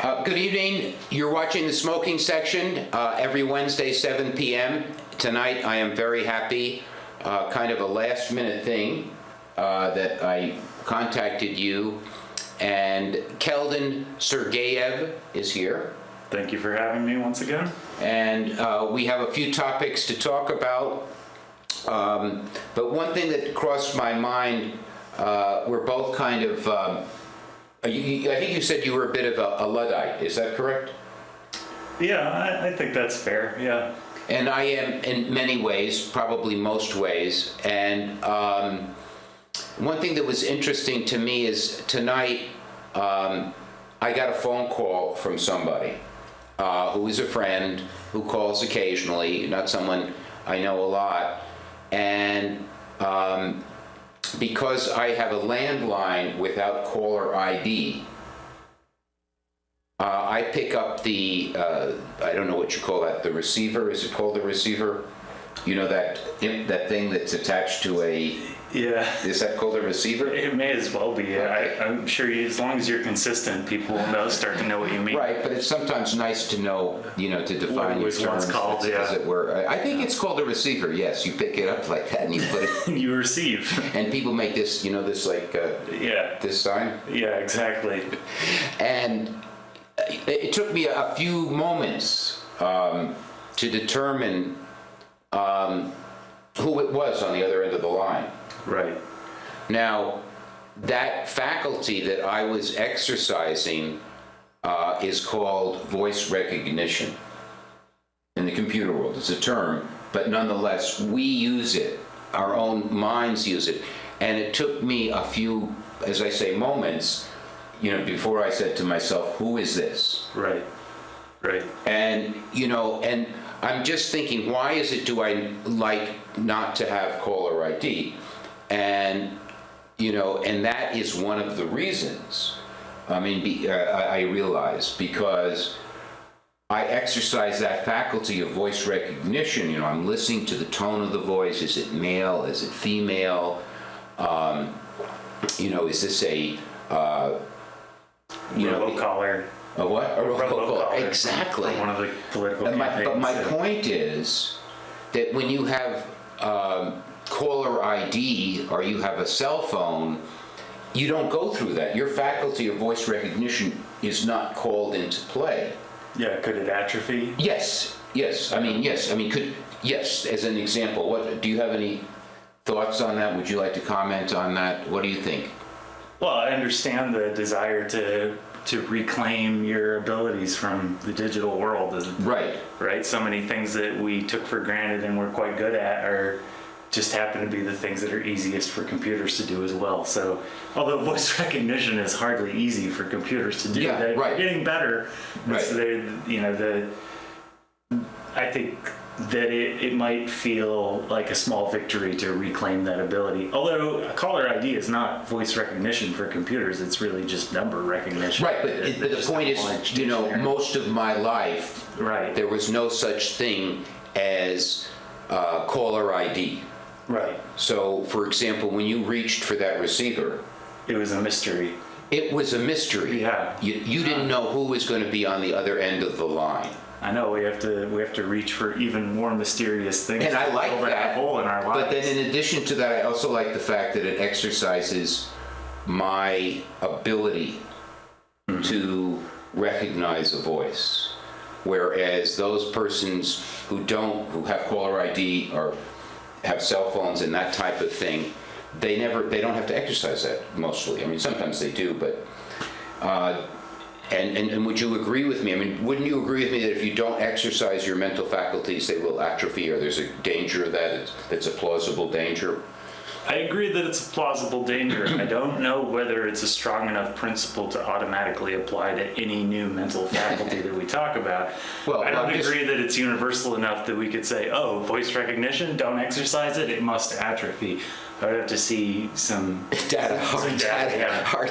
Good evening. You're watching the smoking section every Wednesday, 7 p.m. Tonight, I am very happy, kind of a last-minute thing, that I contacted you, and Keldin Sergheyev is here. Thank you for having me once again. And we have a few topics to talk about, but one thing that crossed my mind, we're both kind of, I think you said you were a bit of a Luddite, is that correct? Yeah, I think that's fair, yeah. And I am in many ways, probably most ways, and one thing that was interesting to me is tonight I got a phone call from somebody who is a friend, who calls occasionally, not someone I know a lot, and because I have a landline without caller ID, I pick up the, I don't know what you call that, the receiver, is it called the receiver? You know, that thing that's attached to a... Yeah. Is that called a receiver? It may as well be. Okay. I'm sure as long as you're consistent, people will start to know what you mean. Right, but it's sometimes nice to know, to define What it your was once terms, called, as it were. I think it's called a receiver, yes. You pick it up like that and you put it... You receive. And people make this, this like... Yeah. This sign? Yeah, exactly. And it took me a few moments to determine who it was on the other end of the line. Right. Now, that faculty that I was exercising is called voice recognition in the computer world. It's a term, but nonetheless, we use it. Our own minds use it. And it took me a few, as I say, moments, before I said to myself, who is this? Right. Right. And, and I'm just thinking, why is it do I like not to have caller ID? And, and that is one of the reasons, I realize, because I exercise that faculty of voice recognition. I'm listening to the tone of the voice. Is it male? Is it female? Is this a, Robocaller. A what? A robocaller. Exactly. From one of the political campaigns. But my point is that when you have caller ID or you have a cell phone, you don't go through that. Your faculty of voice recognition is not called into play. Yeah, could it atrophy? Yes. Yes, as an example. What do you have any thoughts on that? Would you like to comment on that? What do you think? Well, I understand the desire to reclaim your abilities from the digital world. Right. Right? So many things that we took for granted and we're quite good at are just happen to be the things that are easiest for computers to do as well. So although voice recognition is hardly easy for computers to do, they're getting better. Right. So I think that it might feel like a small victory to reclaim that ability. Although caller ID is not voice recognition for computers, it's really just number recognition. Right, but the point is, most of my life, there was no such thing as caller ID. Right. So, for example, when you reached for that receiver, it was a mystery. It was a mystery. Yeah. You didn't know who was going to be on the other end of the line. I know we have to reach for even more mysterious things. And I like that. Hole in our lives. But then, in addition to that, I also like the fact that it exercises my ability to recognize a voice, whereas those persons who have caller ID or have cell phones and that type of thing, they don't have to exercise that mostly. Sometimes they do, but and would you agree with me? Wouldn't you agree with me that if you don't exercise your mental faculties, they will atrophy, or there's a danger of that? It's a plausible danger. I agree that it's a plausible danger. I don't know whether it's a strong enough principle to automatically apply to any new mental faculty that we talk about. Well, I don't agree that it's universal enough that we could say, oh, voice recognition, don't exercise it, it must atrophy. I would have to see some hard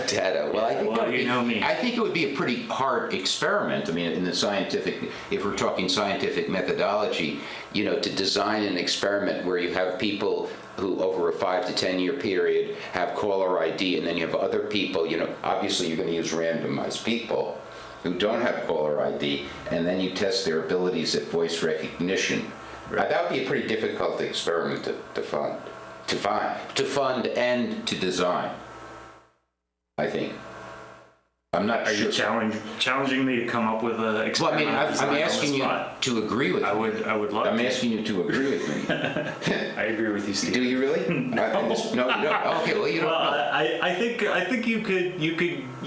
data. Well, I think I think it would be a pretty hard experiment. In the scientific, if we're talking scientific methodology, to design an experiment where you have people who over a 5 to 10 year period have caller ID, and then you have other people, obviously you're going to use randomized people, who don't have caller ID, and then you test their abilities at voice recognition. Right. That would be a pretty difficult experiment to fund and to design, I think. I'm not Are sure. you challenging me to come up with an experiment? Well, I mean, I'm asking you to agree with me. I would love I'm to. asking you to agree with me. I agree with you, Steve. Do you really? No, you don't. Okay, well, you don't Well, know. I think you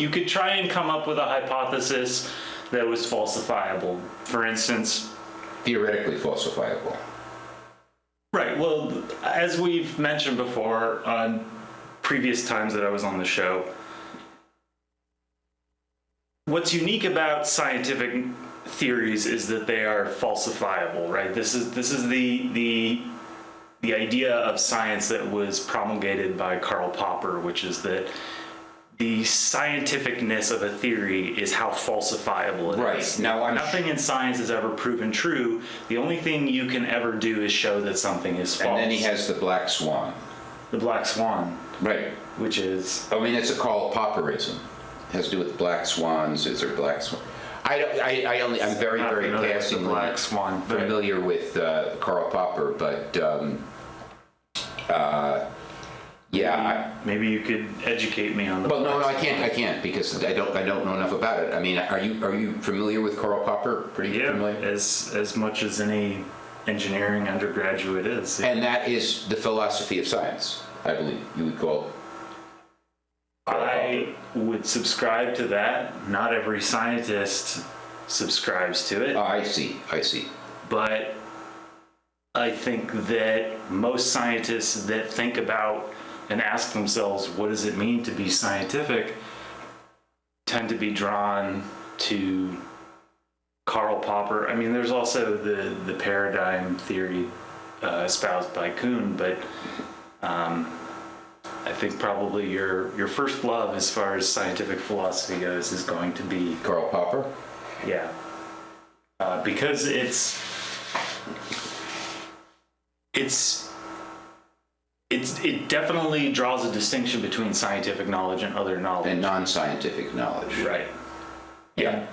could try and come up with a hypothesis that was falsifiable. For instance, Theoretically falsifiable. right. Well, as we've mentioned before on previous times that I was on the show, what's unique about scientific theories is that they are falsifiable, right? This is the idea of science that was promulgated by Karl Popper, which is that the scientificness of a theory is how falsifiable it is. Right. Now, nothing in science is ever proven true. The only thing you can ever do is show that something is false. And then he has the black swan. The black swan, Right. which is I mean, it's a Karl Popperism. It has to do with black swans. Is there black swan? I'm very, not very familiar with the passingly black swan, but familiar with Karl Popper, but yeah. maybe you could educate me on the. Well, no, black I can't because I don't know enough about it. I mean, are you familiar with Karl Popper? Pretty Yeah, familiar. as much as any engineering undergraduate is. And that is the philosophy of science, I believe you would call. I would subscribe to that. Not every scientist subscribes to it, I see. but I think that most scientists that think about and ask themselves, what does it mean to be scientific, tend to be drawn to Karl Popper. I mean, there's also the paradigm theory espoused by Kuhn, but I think probably your first love as far as scientific philosophy goes is going to be Karl Popper? Yeah. Because it definitely draws a distinction between scientific knowledge and other knowledge. And non-scientific knowledge. Right. Yeah.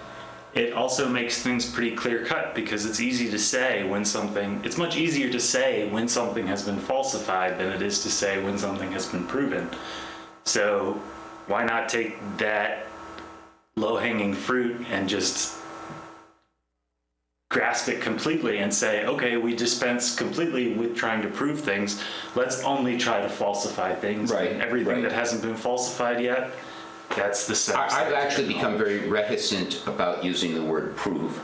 It also makes things pretty clear cut because it's easy to say when it's much easier to say when something has been falsified than it is to say when something has been proven. So why not take that low-hanging fruit and just grasp it completely and say, okay, we dispense completely with trying to prove things. Let's only try to falsify things. Right, And everything right. that hasn't been falsified yet, that's the sense. I've actually become very reticent about using the word prove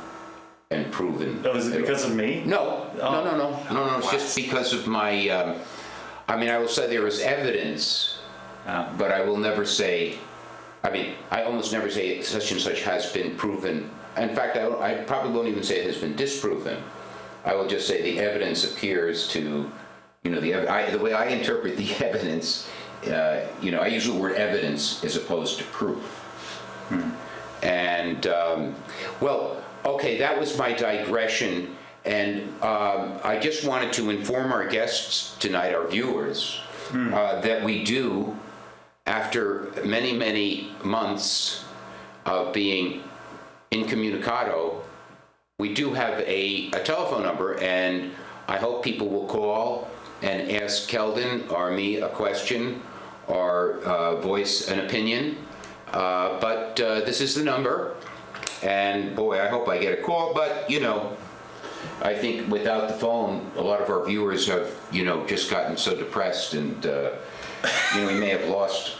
and proven. Oh, is it because of me? No. It's just because of my, I mean, I will say there is evidence, but I will never say, I almost never say such and such has been proven. In fact, I probably won't even say it has been disproven. I will just say the evidence appears to, the way I interpret the evidence, I use the word evidence as opposed to proof. And, well, okay, that was my digression. And I just wanted to inform our guests tonight, our viewers, that we do, after many, many months of being incommunicado, we do have a telephone number, and I hope people will call and ask Keldin or me a question or voice an opinion. But this is the number, and boy, I hope I get a call, but I think without the phone, a lot of our viewers have, just gotten so depressed, and we may have lost.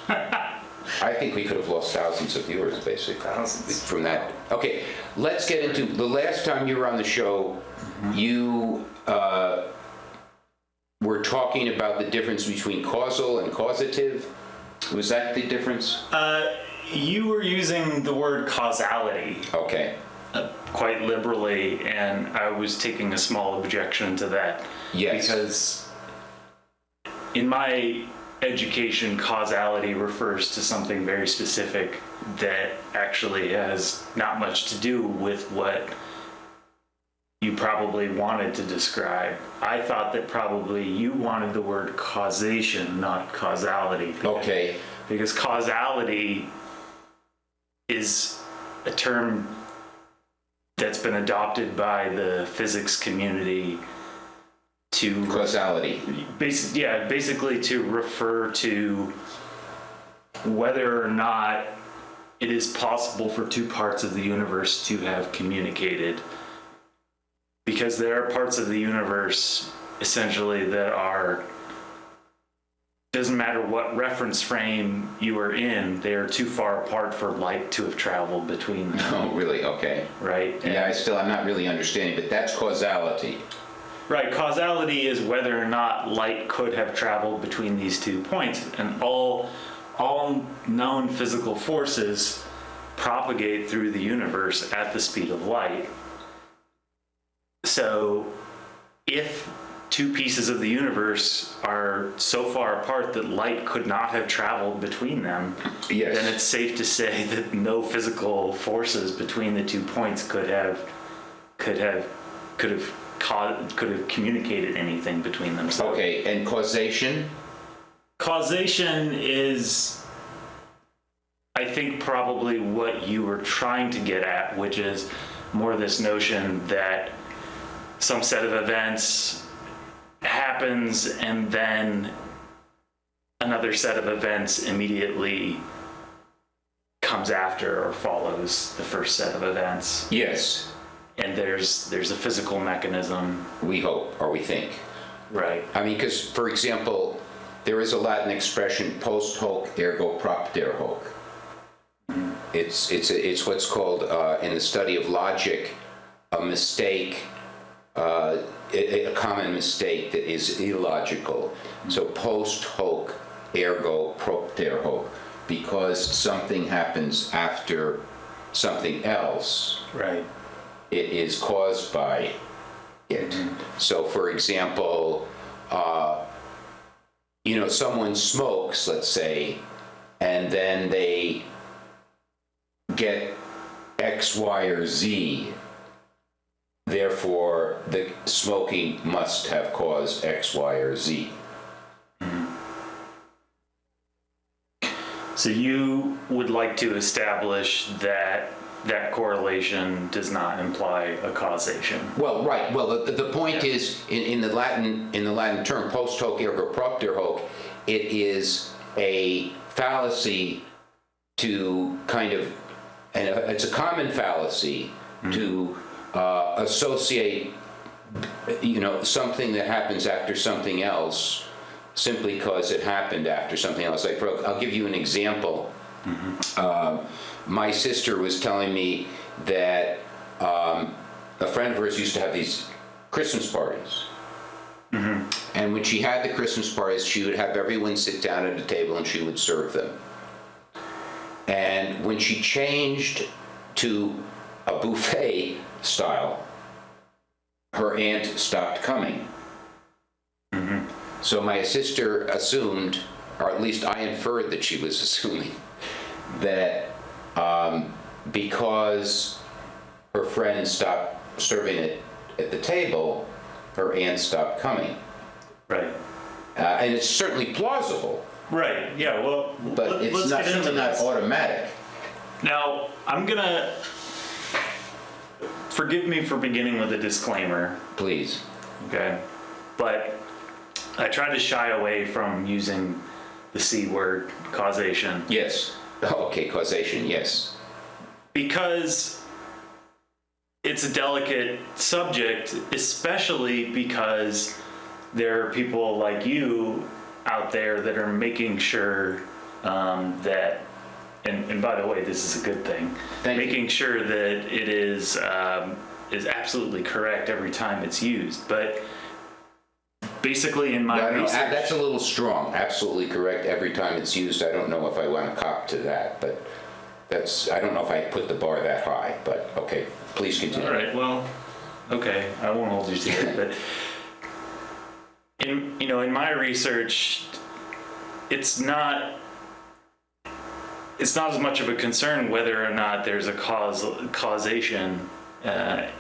I think we could have lost thousands of viewers, basically, from that. Okay, let's get into the last time you were on the show. You were talking about the difference between causal and causative. Was that the difference? You were using the word causality. Okay. Quite liberally, and I was taking a small objection to that. Yes. Because in my education, causality refers to something very specific that actually has not much to do with what you probably wanted to describe. I thought that probably you wanted the word causation, not causality. Okay. Because causality is a term that's been adopted by the physics community to Causality. basically to refer to whether or not it is possible for two parts of the universe to have communicated. Because there are parts of the universe essentially that are, doesn't matter what reference frame you are in, they are too far apart for light to have traveled between them. Oh, really? Okay. Right? Yeah, I'm not really understanding, but that's causality. Right, causality is whether or not light could have traveled between these 2 points, and all known physical forces propagate through the universe at the speed of light. So if 2 pieces of the universe are so far apart that light could not have traveled between them, yes, then it's safe to say that no physical forces between the 2 points could have communicated anything between themselves. Okay, and causation? Causation is, I think, probably what you were trying to get at, which is more this notion that some set of events happens and then another set of events immediately comes after or follows the first set of events. Yes. And there's a physical mechanism. We hope, or we think. Right. I mean, because, for example, there is a Latin expression, post hoc ergo propter hoc. It's what's called, in the study of logic, a mistake, a common mistake that is illogical. So post hoc ergo propter hoc, because something happens after something else. Right. It is caused by it. So, for example, someone smokes, let's say, and then they get X, Y, or Z. Therefore, the smoking must have caused X, Y, or Z. So you would like to establish that correlation does not imply a causation. Well, right. Well, the point is, in the Latin term, post hoc ergo propter hoc, it is a fallacy to kind of, and it's a common fallacy to associate, something that happens after something else simply because it happened after something else. Like, I'll give you an example. My sister was telling me that a friend of hers used to have these Christmas parties. And when she had the Christmas parties, she would have everyone sit down at a table and she would serve them. And when she changed to a buffet style, her aunt stopped coming. So my sister assumed, or at least I inferred that she was assuming, that because her friend stopped serving it at the table, her aunt stopped coming. Right. And it's certainly plausible. Right. Yeah. Well, but it's not certainly not automatic. Now, I'm gonna forgive me for beginning with a disclaimer. Please. Okay. But I try to shy away from using the C word, causation. Yes. Okay, causation, yes. Because it's a delicate subject, especially because there are people like you out there that are making sure that, and by the way, this is a good thing, making sure that it is absolutely correct every time it's used. But basically in my research... That's a little strong. Absolutely correct every time it's used. I don't know if I want to cop to that, but I don't know if I put the bar that high, but okay, please continue. All right, well, okay, I won't hold you to it, but in my research, it's not as much of a concern whether or not there's a causation at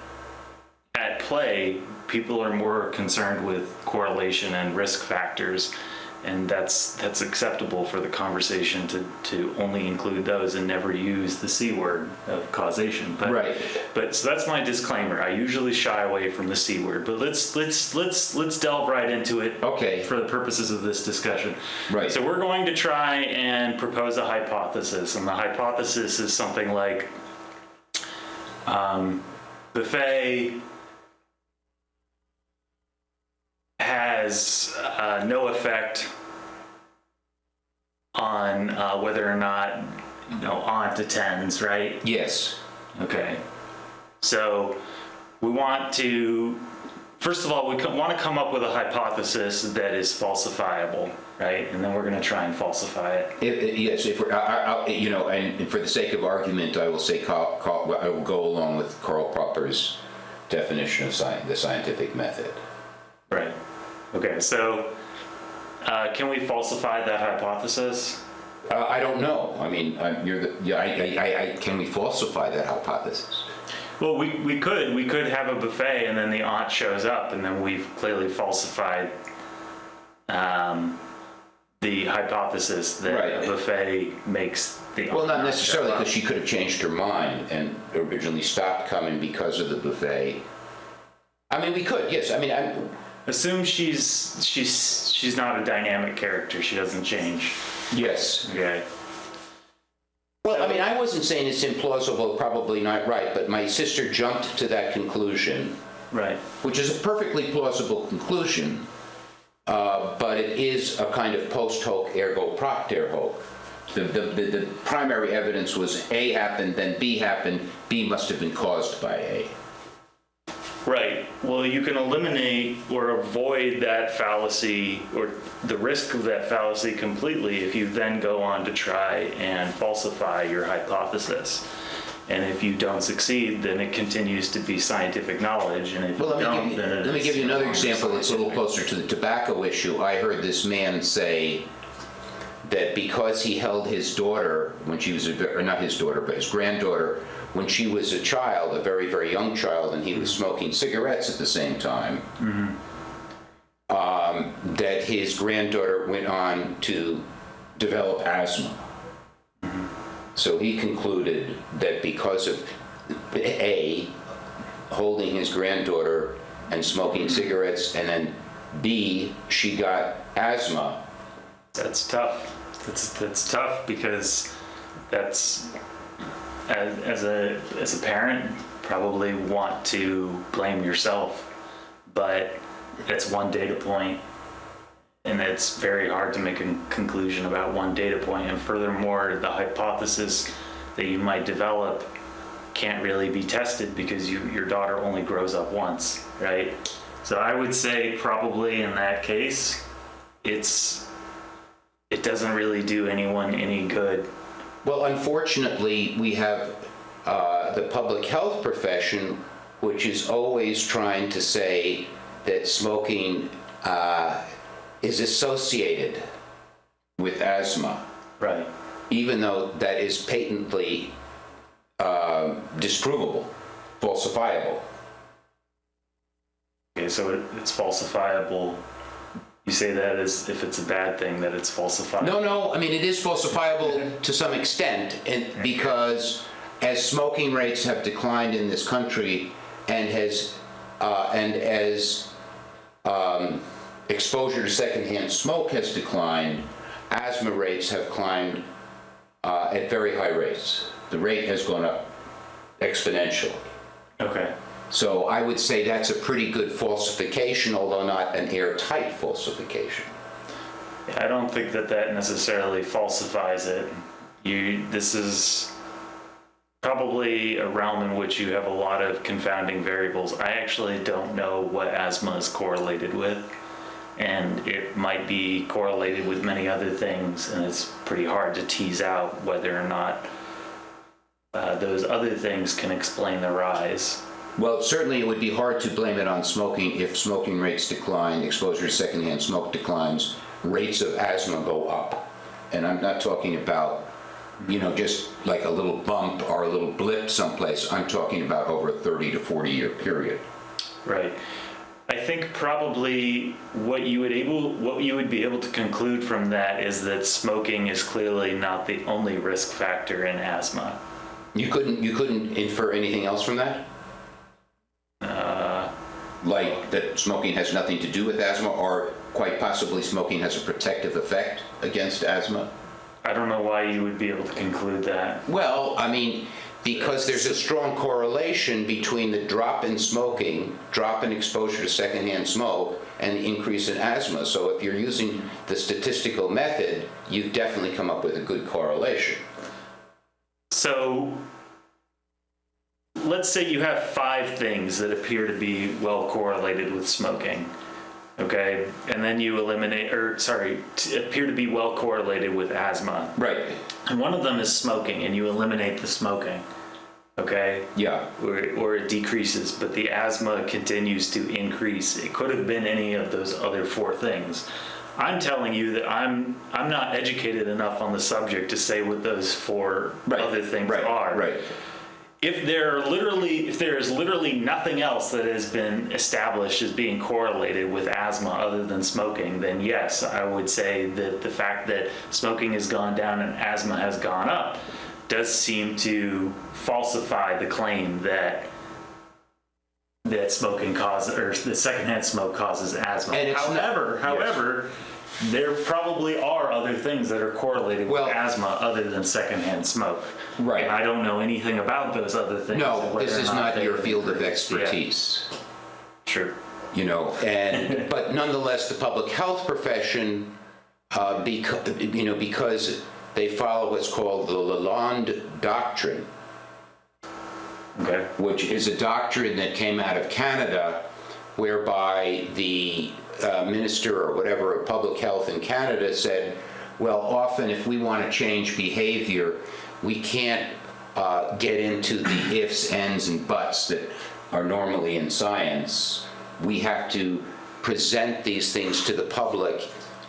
play. People are more concerned with correlation and risk factors, And that's acceptable for the conversation to only include those and never use the C word of causation. But, Right. But so that's my disclaimer. I usually shy away from the C word, but let's delve right into it. Okay. For the purposes of this discussion. Right. So we're going to try and propose a hypothesis, and the hypothesis is something like buffet has no effect on whether or not, on to tens, right? Yes. Okay. So we want to, first of all, we want to come up with a hypothesis that is falsifiable, right? And then we're going to try and falsify it. Yes, if we're, and for the sake of argument, I will say I will go along with Karl Popper's definition of the scientific method. Right. Okay, so can we falsify that hypothesis? I don't know. I mean, can we falsify that hypothesis? Well, we could have a buffet and then the aunt shows up and then we've clearly falsified the hypothesis that Right. a buffet makes the aunt. Well, not necessarily, because she could have changed her mind and originally stopped coming because of the buffet. I mean, we could, yes. I mean, assume she's not a dynamic character. She doesn't change. yes. Okay. Well, I mean, I wasn't saying it's implausible, probably not right, but my sister jumped to that conclusion, Right. which is a perfectly plausible conclusion, but it is a kind of post hoc ergo propter hoc. The primary evidence was A happened, then B happened. B must have been caused by A. Right. Well, you can eliminate or avoid that fallacy or the risk of that fallacy completely if you then go on to try and falsify your hypothesis. And if you don't succeed, then it continues to be scientific knowledge. And if Let me give you another example that's a little closer to the tobacco issue. I heard this man say that because he held his daughter when she was, or not his daughter, but his granddaughter, when she was a child, a very, very young child, and he was smoking cigarettes at the same time, that his granddaughter went on to develop asthma. So he concluded that because of A, holding his granddaughter and smoking cigarettes, and then B, she got asthma. That's tough. That's tough because that's, as a parent, probably want to blame yourself, but it's one data point, and it's very hard to make a conclusion about one data point. And furthermore, the hypothesis that you might develop can't really be tested because your daughter only grows up once, right? So I would say probably in that case, it doesn't really do anyone any good. Well, unfortunately, we have the public health profession, which is always trying to say that smoking is associated with asthma. Right. Even though that is patently disprovable, falsifiable. Okay, so it's falsifiable. You say that as if it's a bad thing, that it's falsifiable. No, I mean, it is falsifiable to some extent, and because as smoking rates have declined in this country and as exposure to secondhand smoke has declined, asthma rates have climbed at very high rates. The rate has gone up exponentially. Okay. So I would say that's a pretty good falsification, although not an airtight falsification. I don't think that necessarily falsifies it. This is probably a realm in which you have a lot of confounding variables. I actually don't know what asthma is correlated with, and it might be correlated with many other things, and it's pretty hard to tease out whether or not those other things can explain the rise. Well, certainly it would be hard to blame it on smoking. If smoking rates decline, exposure to secondhand smoke declines, rates of asthma go up. And I'm not talking about, just like a little bump or a little blip someplace. I'm talking about over a 30 to 40 year period. Right. I think probably what you would be able to conclude from that is that smoking is clearly not the only risk factor in asthma. You couldn't infer anything else from that? Like that smoking has nothing to do with asthma, or quite possibly smoking has a protective effect against asthma? I don't know why you would be able to conclude that. Well, I mean, because there's a strong correlation between the drop in smoking, drop in exposure to secondhand smoke, and the increase in asthma. So if you're using the statistical method, you've definitely come up with a good correlation. So let's say you have 5 things that appear to be well correlated with smoking. Okay, and then you appear to be well correlated with asthma. Right. And one of them is smoking, and you eliminate the smoking. Okay? Yeah. Or it decreases, but the asthma continues to increase. It could have been any of those other 4 things. I'm telling you that I'm not educated enough on the subject to say what those 4 other things are. Right. If there is literally nothing else that has been established as being correlated with asthma other than smoking, then yes, I would say that the fact that smoking has gone down and asthma has gone up does seem to falsify the claim that smoking causes, or that secondhand smoke causes asthma. And however, there probably are other things that are correlated with asthma other than secondhand smoke. Right. And I don't know anything about those other things. No, this is not your field of expertise. Yeah. Sure. You know, and but nonetheless, the public health profession, because they follow what's called the Lalonde Doctrine, which is a doctrine that came out of Canada, whereby the minister or whatever of public health in Canada said, well, often if we want to change behavior, we can't get into the ifs, ands, and buts that are normally in science. We have to present these things to the public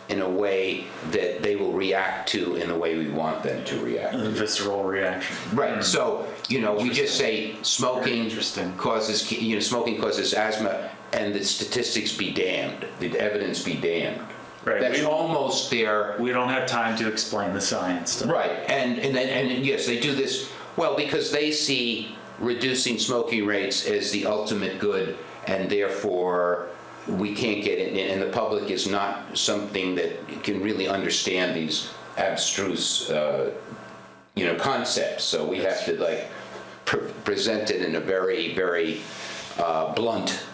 in a way that they will react to in the way we want them to react. A visceral reaction. Right. So, we just say smoking causes, smoking causes asthma, and the statistics be damned, the evidence be damned. Right. That's almost there. We don't have time to explain the science. Right. And yes, they do this, well, because they see reducing smoking rates as the ultimate good, and therefore we can't get it, and the public is not something that can really understand these abstruse, concepts. So we have to present it in a very, very blunt.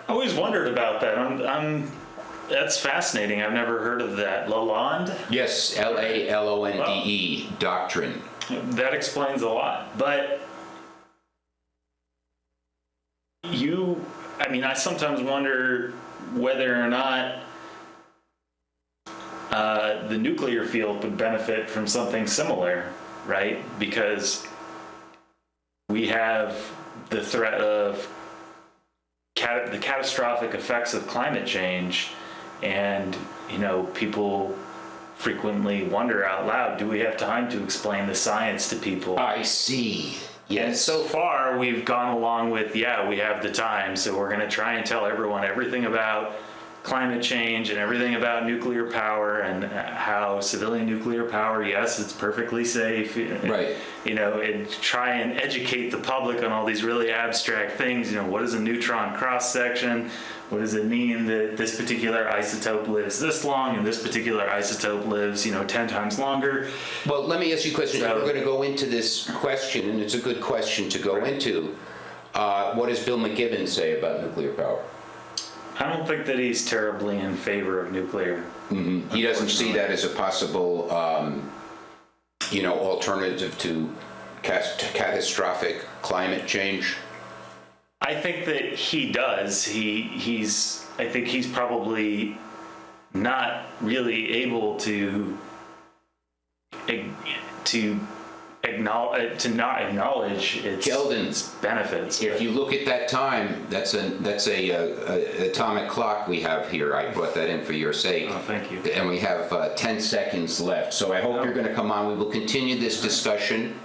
I always wondered about that. That's fascinating. I've never heard of that. Lalonde? Yes, Lalonde doctrine. That explains a lot. But I sometimes wonder whether or not the nuclear field would benefit from something similar, right? Because we have the threat of the catastrophic effects of climate change, and people frequently wonder out loud, do we have time to explain the science to people? I see. Yes. And so far we've gone along with, we have the time, so we're going to try and tell everyone everything about climate change and everything about nuclear power, and how civilian nuclear power, yes, it's perfectly safe. Right. And try and educate the public on all these really abstract things. What is a neutron cross section? What does it mean that this particular isotope lives this long and this particular isotope lives, 10 times longer? Well, let me ask you a question. So, we're going to go into this question, and it's a good question to go into. What does Bill Mckibben say about nuclear power? I don't think that he's terribly in favor of nuclear. Mm-hmm. He doesn't see that as a possible, alternative to catastrophic climate change. I think that he does. I think he's probably not really able to not acknowledge its benefits. If you look at that time, that's a atomic clock we have here. I brought that in for your sake. Oh, thank you. And we have 10 seconds left. So I hope you're going to come on. We will continue this discussion